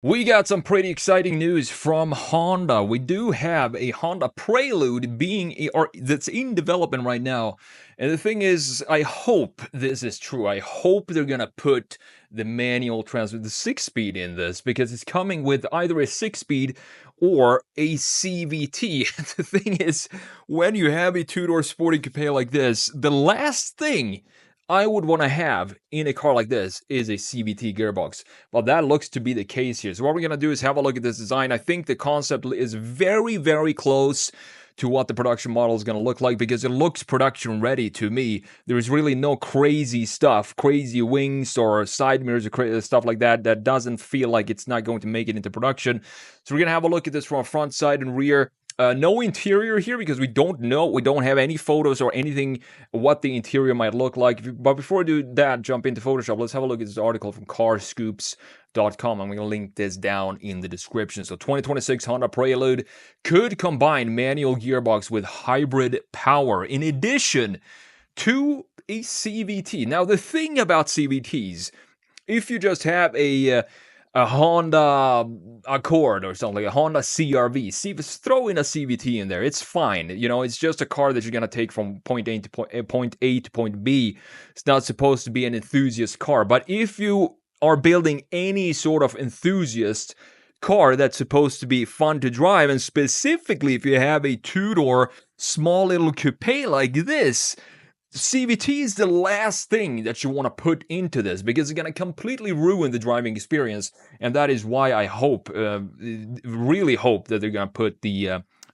We got some pretty exciting news from Honda. We do have a Honda Prelude that's in development right now. And the thing is, I hope this is true. I hope they're gonna put the manual transmission, the 6-speed in this, because it's coming with either a 6-speed or a CVT. The thing is, when you have a two-door sporty coupe like this, the last thing I would want to have in a car like this is a CVT gearbox. Well, that looks to be the case here. So what we're going to do is have a look at this design. I think the concept is very, very close to what the production model is going to look like because it looks production ready to me. There's really no crazy stuff, crazy wings or side mirrors or stuff like that that doesn't feel like it's not going to make it into production. So we're going to have a look at this from front, side, and rear. No interior here because we don't know. We don't have any photos or anything what the interior might look like. But before we do that, jump into Photoshop. Let's have a look at this article from carscoops.com. I'm going to link this down in the description. So 2026 Honda Prelude could combine manual gearbox with hybrid power in addition to a CVT. Now, the thing about CVTs, if you just have a Honda Accord or something, like a Honda CRV. Throw in a CVT in there. It's fine. You know, it's just a car that you're going to take from point A to point B. It's not supposed to be an enthusiast car. But if you are building any sort of enthusiast car that's supposed to be fun to drive, and specifically if you have a two-door small little coupe like this, CVT is the last thing that you want to put into this because it's going to completely ruin the driving experience. And that is why I really hope that they're going to put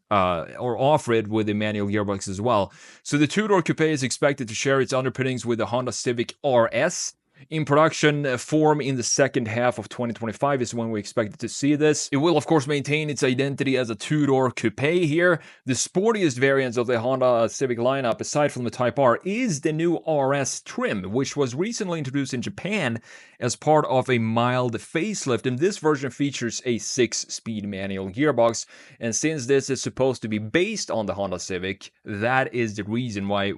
or offer it with the manual gearbox as well. So the two-door coupe is expected to share its underpinnings with the Honda Civic RS. In production form in the second half of 2025 is when we expect to see this. It will, of course, maintain its identity as a two-door coupe here. The sportiest variants of the Honda Civic lineup, aside from the Type R, is the new RS trim, which was recently introduced in Japan as part of a mild facelift. And this version features a 6-speed manual gearbox. And since this is supposed to be based on the Honda Civic, that is the reason why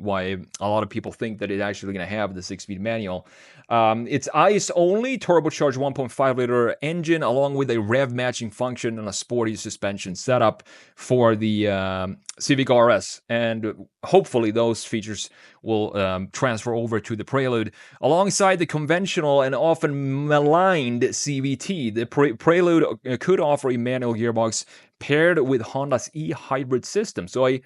a lot of people think that it's actually going to have the 6-speed manual. It's ICE only, turbocharged 1.5 liter engine, along with a rev matching function and a sporty suspension setup for the Civic RS. And hopefully those features will transfer over to the Prelude. Alongside the conventional and often maligned CVT, the Prelude could offer a manual gearbox paired with Honda's e-hybrid system. So a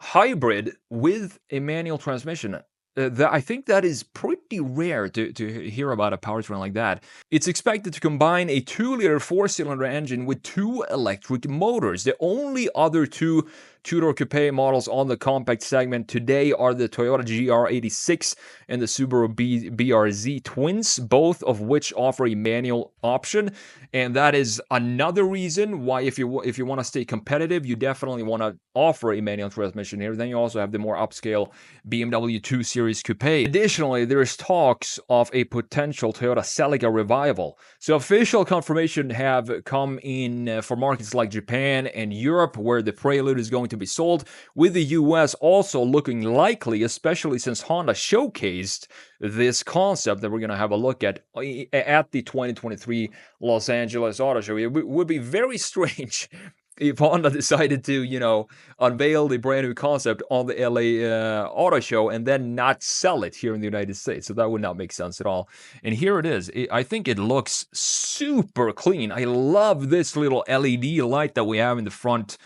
hybrid with a manual transmission. I think that is pretty rare to hear about a powertrain like that. It's expected to combine a 2-liter 4-cylinder engine with 2 electric motors. The only other two-door coupe models on the compact segment today are the Toyota GR86 and the Subaru BRZ twins, both of which offer a manual option. And that is another reason why if you want to stay competitive, you definitely want to offer a manual transmission here. Then you also have the more upscale BMW 2 Series Coupe. Additionally, there is talks of a potential Toyota Celica revival. So official confirmation have come in for markets like Japan and Europe, where the Prelude is going to be sold, with the US also looking likely, especially since Honda showcased this concept that we're going to have a look at the 2023 Los Angeles Auto Show. It would be very strange if Honda decided to, unveil the brand new concept on the LA Auto Show and then not sell it here in the United States. So that would not make sense at all. And here it is. I think it looks super clean. I love this little LED light that we have in the front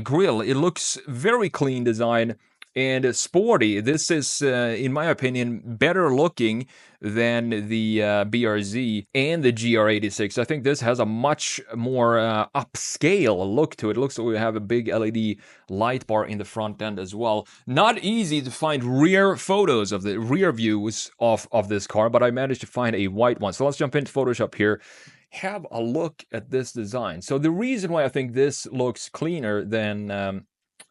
grille. It looks very clean design and sporty. This is, in my opinion, better looking than the BRZ and the GR86. I think this has a much more upscale look to it. It looks like we have a big LED light bar in the front end as well. Not easy to find rear photos of the rear views of this car, but I managed to find a white one. So let's jump into Photoshop here. Have a look at this design. So the reason why I think this looks cleaner than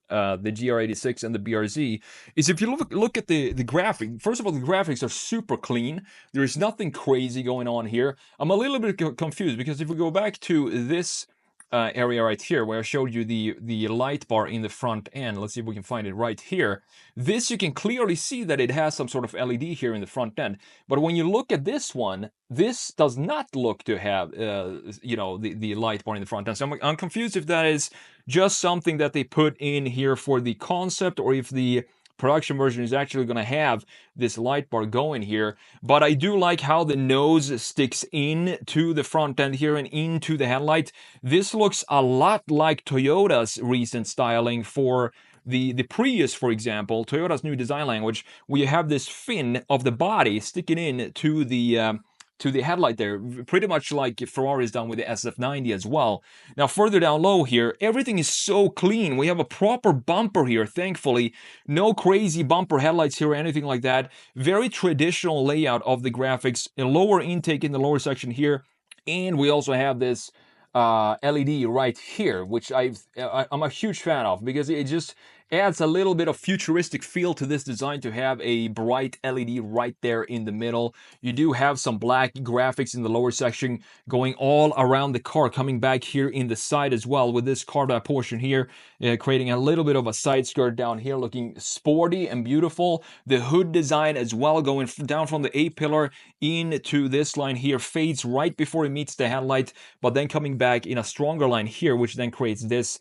the GR86 and the BRZ is if you look at the graphic. First of all, the graphics are super clean. There is nothing crazy going on here. I'm a little bit confused because if we go back to this area right here where I showed you the light bar in the front end. Let's see if we can find it right here. This, you can clearly see that it has some sort of LED here in the front end. But when you look at this one, this does not look to have, you know, the light bar in the front end. So I'm confused if that is just something that they put in here for the concept, or if the production version is actually going to have this light bar going here. But I do like how the nose sticks in to the front end here and into the headlight. This looks a lot like Toyota's recent styling for the Prius, for example, Toyota's new design language, where you have this fin of the body sticking in to the headlight there, pretty much like Ferrari's done with the SF90 as well. Now, further down low here, everything is so clean. We have a proper bumper here, thankfully. No crazy bumper headlights here or anything like that. Very traditional layout of the graphics. A lower intake in the lower section here. And we also have this LED right here, which I'm a huge fan of, because it just adds a little bit of futuristic feel to this design to have a bright LED right there in the middle. You do have some black graphics in the lower section going all around the car, coming back here in the side as well with this carved out portion here, creating a little bit of a side skirt down here, looking sporty and beautiful. The hood design as well, going down from the A-pillar into this line here, fades right before it meets the headlight, but then coming back in a stronger line here, which then creates this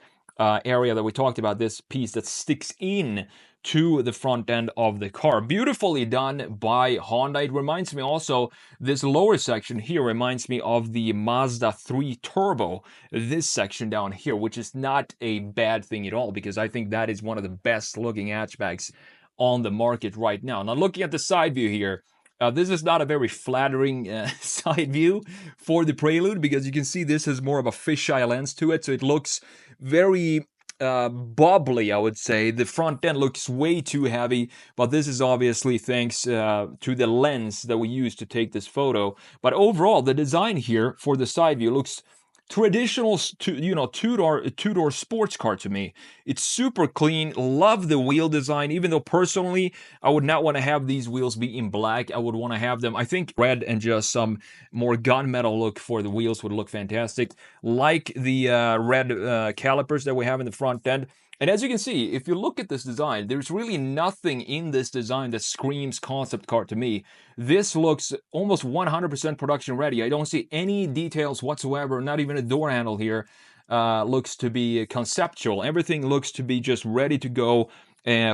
area that we talked about, this piece that sticks in to the front end of the car. Beautifully done by Honda. It reminds me also, this lower section here reminds me of the Mazda 3 Turbo, this section down here, which is not a bad thing at all, because I think that is one of the best looking hatchbacks on the market right now. Now, looking at the side view here, this is not a very flattering side view for the Prelude, because you can see this has more of a fisheye lens to it, so it looks very bubbly, I would say. The front end looks way too heavy, but this is obviously thanks to the lens that we used to take this photo. But overall, the design here for the side view looks traditional, two-door sports car to me. It's super clean. Love the wheel design, even though personally I would not want to have these wheels be in black. I would want to have them, I think, red, and just some more gunmetal look for the wheels would look fantastic. Like the red calipers that we have in the front end. And as you can see, if you look at this design, there's really nothing in this design that screams concept car to me. This looks almost 100% production ready. I don't see any details whatsoever, not even a door handle here looks to be conceptual. Everything looks to be just ready to go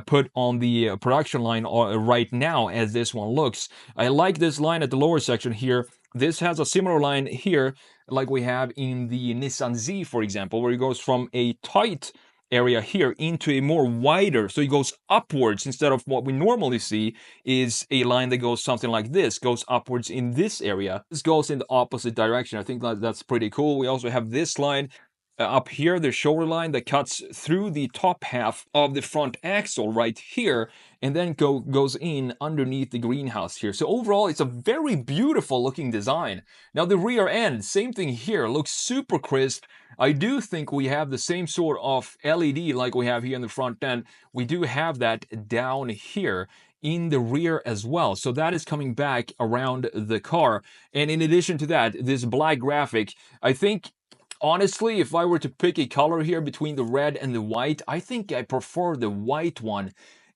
put on the production line right now, as this one looks. I like this line at the lower section here. This has a similar line here like we have in the Nissan Z, for example, where it goes from a tight area here into a more wider, so it goes upwards instead of what we normally see is a line that goes something like this, goes upwards in this area. This goes in the opposite direction. I think that's pretty cool. We also have this line up here, the shoulder line that cuts through the top half of the front axle right here, and then goes in underneath the greenhouse here. So overall, it's a very beautiful looking design. Now the rear end, same thing here, looks super crisp. I do think we have the same sort of LED like we have here in the front end. We do have that down here in the rear as well. So that is coming back around the car. And in addition to that, this black graphic, I think, honestly, if I were to pick a color here between the red and the white, I think I prefer the white one.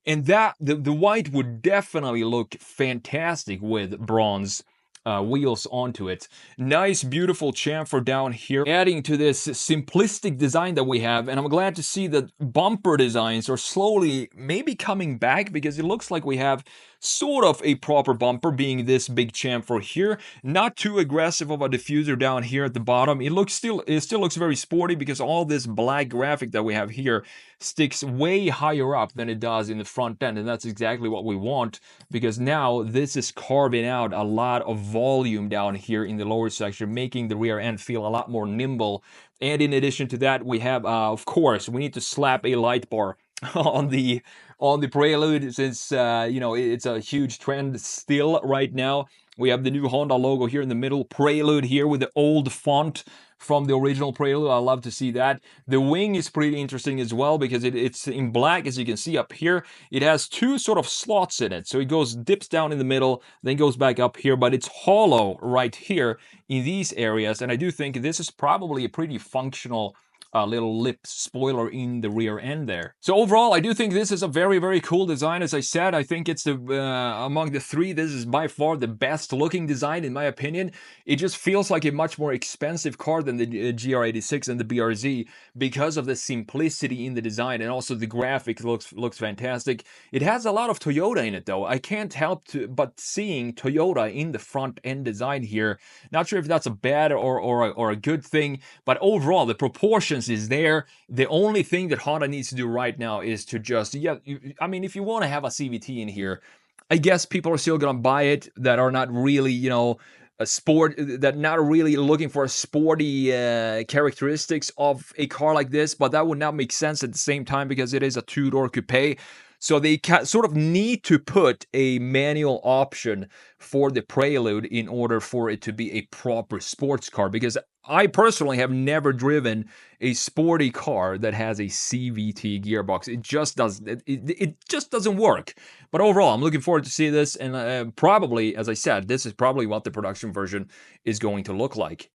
And that the white would definitely look fantastic with bronze wheels onto it. Nice, beautiful chamfer down here, adding to this simplistic design that we have. And I'm glad to see that bumper designs are slowly maybe coming back, because it looks like we have sort of a proper bumper, being this big chamfer here. Not too aggressive of a diffuser down here at the bottom. It still looks very sporty, because all this black graphic that we have here sticks way higher up than it does in the front end, and that's exactly what we want, because now this is carving out a lot of volume down here in the lower section, making the rear end feel a lot more nimble. And in addition to that, we have of course, we need to slap a light bar on the Prelude, since it's a huge trend still right now. We have the new Honda logo here in the middle, Prelude here with the old font, from the original Prelude. I love to see that. The wing is pretty interesting as well because it's in black, as you can see up here. It has two sort of slots in it. So it dips down in the middle, then goes back up here, but it's hollow right here in these areas. And I do think this is probably a pretty functional little lip spoiler in the rear end there. So overall, I do think this is a very, very cool design. As I said, I think it's among the three, this is by far the best looking design in my opinion. It just feels like a much more expensive car than the GR86 and the BRZ because of the simplicity in the design, and also the graphics looks fantastic. It has a lot of Toyota in it though. I can't help but seeing Toyota in the front end design here. Not sure if that's a bad or a good thing, but overall the proportions is there. The only thing that Honda needs to do right now is to just, I mean, if you want to have a CVT in here, I guess people are still gonna buy it that are not really, you know, a sport, that not really looking for sporty characteristics of a car like this, but that would not make sense at the same time because it is a two-door coupe. So they sort of need to put a manual option for the Prelude in order for it to be a proper sports car, because I personally have never driven a sporty car that has a CVT gearbox. It just doesn't. It just doesn't work. But overall, I'm looking forward to see this, and probably, as I said, this is probably what the production version is going to look like.